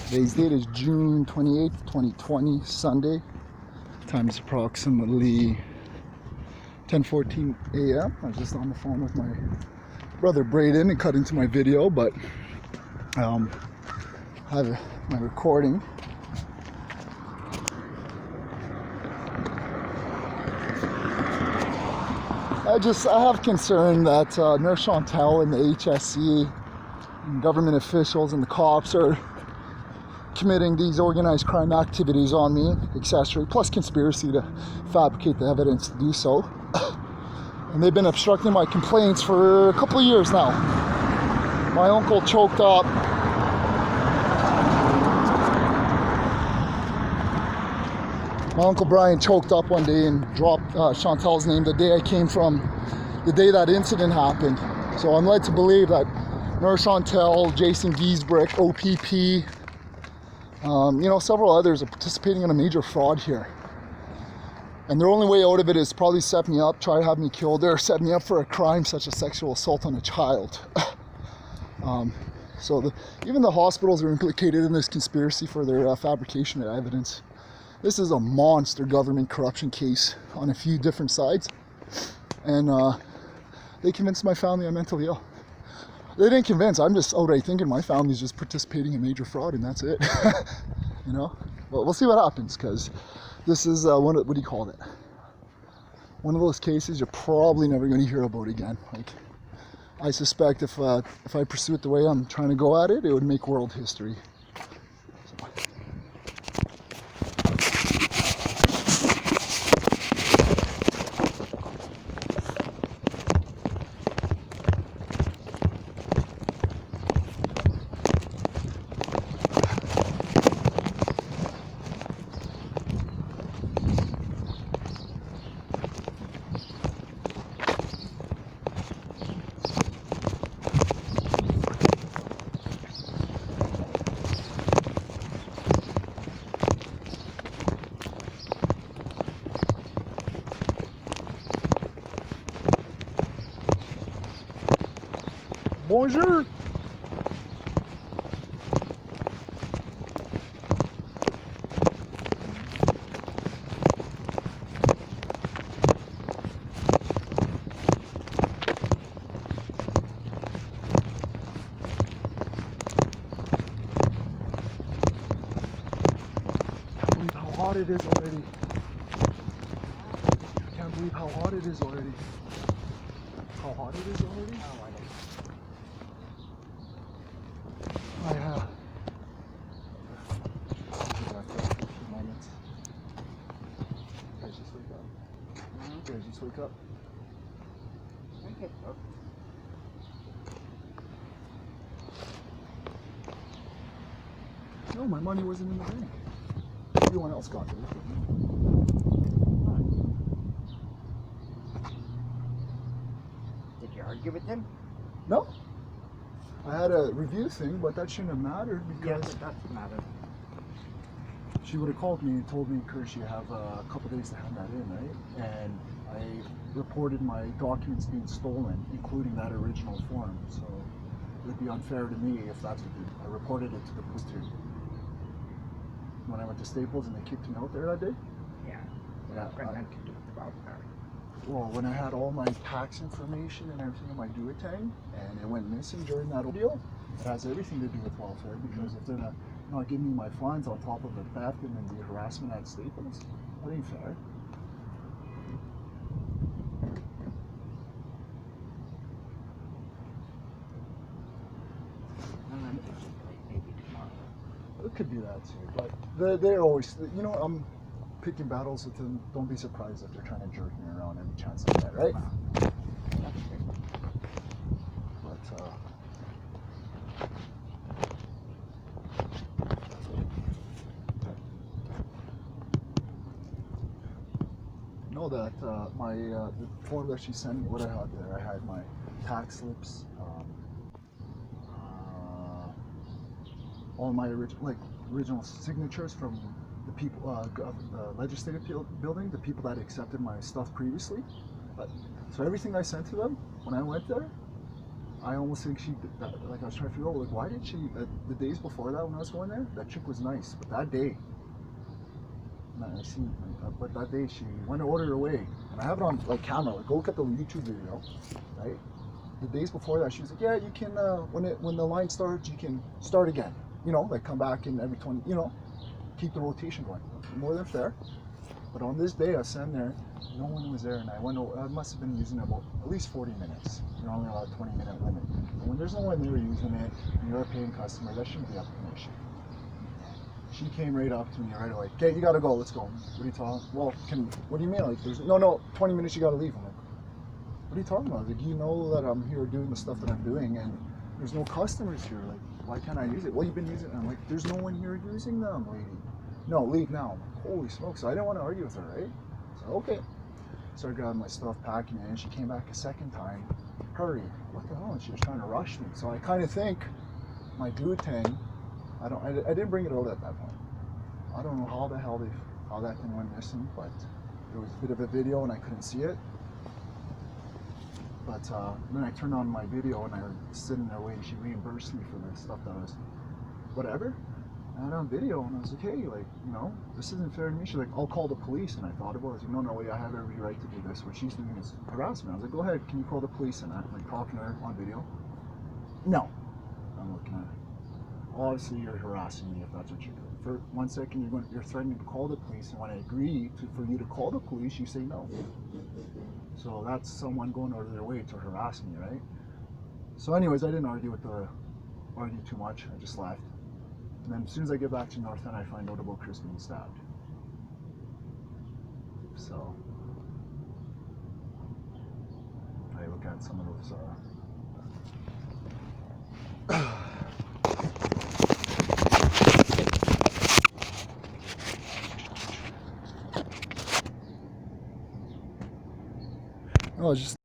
Today's date is June 28th, 2020, Sunday. Time is approximately 10:14 a.m. I was just on the phone with my brother Braden and cut into my video, but I have my recording. I have concern that Nurse Chantal and the HSC and government officials and the cops are committing these organized crime activities on me, accessory, plus conspiracy to fabricate the evidence to do so. And they've been obstructing my complaints for a couple of years now. My uncle choked up. My Uncle Brian choked up one day and dropped Chantal's name the day I came from, the day that incident happened. So I'm led to believe that Nurse Chantal, Jason Giesbrick, OPP, several others are participating in a major fraud here. And their only way out of it is probably set me up, try to have me killed, or set me up for a crime such as sexual assault on a child. Even the hospitals are implicated in this conspiracy for their fabrication of evidence. This is a monster government corruption case on a few different sides. And they convinced my family I'm mentally ill. They didn't convince, I'm just outright thinking my family's just participating in major fraud and that's it. But we'll see what happens, because this is one of those cases you're probably never going to hear about again. Like, I suspect if I pursue it the way I'm trying to go at it, it would make world history. Bonjour. How hot it is already. I can't believe how hot it is already. How hot it is already? Oh, I know. Did I just wake up? No, my money wasn't in the bank. Everyone else got it. Did you argue with them? No. I had a review thing, but that shouldn't have mattered because it doesn't matter. She would have called me and told me, Kurt, you have a couple days to hand that in, right? And I reported my documents being stolen, including that original form. So it would be unfair to me if that's what I reported it to the police too. When I went to Staples and they kicked me out there that day? Yeah. Yeah. Got nothing to do with the wildfire. Well, when I had all my tax information and everything in my duotang, and it went missing during that ordeal, it has everything to do with welfare, because if they're not giving me my funds on top of the theft and then the harassment at Staples, that ain't fair. Maybe tomorrow. It could be that too, but they're always, I'm picking battles with them. Don't be surprised if they're trying to jerk me around any chance I get, right? But know that the form that she sent me, what I had there, I had my tax slips, all my original signatures from the people, the legislative building, the people that accepted my stuff previously. So everything I sent to them when I went there, I almost think she did that, like I was trying to figure out like why did she the days before that when I was going there, that chick was nice, but that day, man, I seen, but that day she went to order her way, and I have it on like camera. Like go look at the YouTube video, right? The days before that, she was like, yeah, you can when the line starts, you can start again. You know, like come back in every 20. You know, keep the rotation going. More than fair. But on this day, I was sitting there, no one was there, and I went over, I must have been using it about at least 40 minutes. You're only allowed a 20-minute limit. And when there's no one there using it, and you're a paying customer, that shouldn't be up to an issue. She came right up to me right away. Okay, you gotta go, let's go. What are you talking? Well, what do you mean? Like, there's, no, 20 minutes, you gotta leave. I'm like, what are you talking about? Like, you know that I'm here doing the stuff that I'm doing, and there's no customers here. Like, why can't I use it? Well, you've been using it. I'm like, there's no one here using them, lady. No, leave now. I'm like, holy smokes. So I didn't want to argue with her, right? So, okay. Started grabbing my stuff, packing it, and she came back a second time. Hurry. What the hell? And she was trying to rush me. So I kind of think my duotang, I didn't bring it out at that point. I don't know how the hell how that thing went missing, but there was a bit of a video and I couldn't see it. But then I turned on my video and I was sitting there waiting. She reimbursed me for the stuff that was whatever. And I had on video and I was like, hey, like, you know, this isn't fair to me. She's like, I'll call the police. And I thought about it. I was like, no, wait, I have every right to do this. What she's doing is harassment. I was like, go ahead, can you call the police? And I'm like talking to her on video. No. I'm looking at her. Obviously, you're harassing me if that's what you're doing. For 1 second, you're threatening to call the police. And when I agree for you to call the police, you say no. So that's someone going out of their way to harass me, right? So anyways, I didn't argue too much. I just left. And then as soon as I get back to North End, I find out about Chris being stabbed. So I look at some of those oh, just